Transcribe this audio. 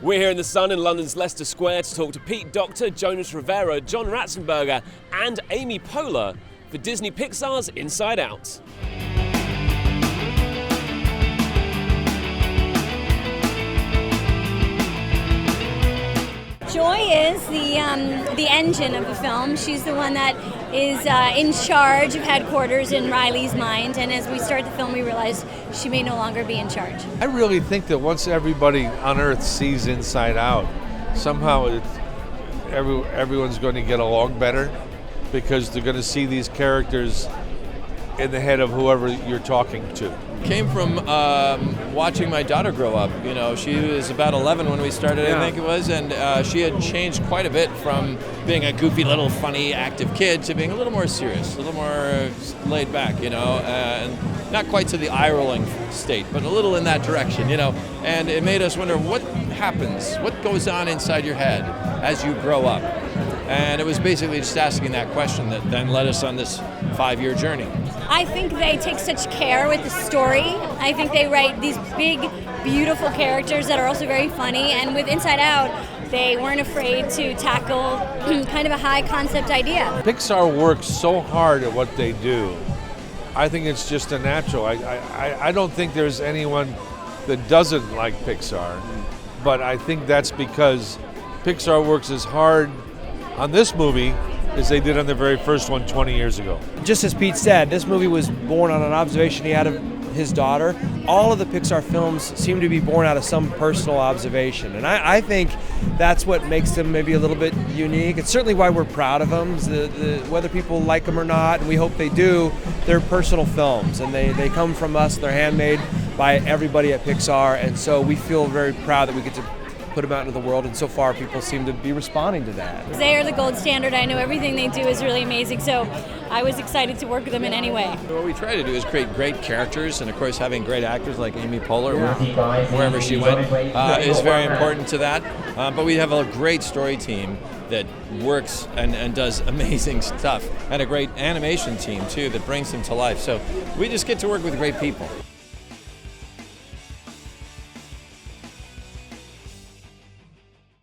We're here in the sun in London's Leicester Square to talk to Pete Docter, Jonas Rivera, John Ratzenberger and Amy Poehler for Disney Pixar's Inside Out. Joy is the engine of the film. She's the one that is in charge of headquarters in Riley's mind, and as we start the film we realize she may no longer be in charge. I really think that once everybody on Earth sees Inside Out, somehow everyone's going to get along better because they're going to see these characters in the head of whoever you're talking to. Came from watching my daughter grow up. You know, she was about 11 when we started, I think it was, and she had changed quite a bit from being a goofy little funny active kid to being a little more serious, a little more laid back, you know, and not quite to the eye-rolling state, but a little in that direction, you know, and it made us wonder what happens, what goes on inside your head as you grow up. And it was basically just asking that question that then led us on this 5-year journey. I think they take such care with the story. I think they write these big, beautiful characters that are also very funny. And with Inside Out, they weren't afraid to tackle kind of a high concept idea. Pixar works so hard at what they do. I think it's just a natural. I don't think there's anyone that doesn't like Pixar, but I think that's because Pixar works as hard on this movie as they did on the very first one 20 years ago. Just as Pete said, this movie was born on an observation he had of his daughter. All of the Pixar films seem to be born out of some personal observation, and I think that's what makes them maybe a little bit unique. It's certainly why we're proud of them, whether people like them or not, and we hope they do. They're personal films, and they come from us. They're handmade by everybody at Pixar, and so we feel very proud that we get to put them out into the world, and so far people seem to be responding to that. They are the gold standard. I know everything they do is really amazing, so I was excited to work with them in any way. What we try to do is create great characters, and of course having great actors like Amy Poehler, wherever she went, is very important to that. But we have a great story team that works and does amazing stuff, and a great animation team too that brings them to life. So we just get to work with great people.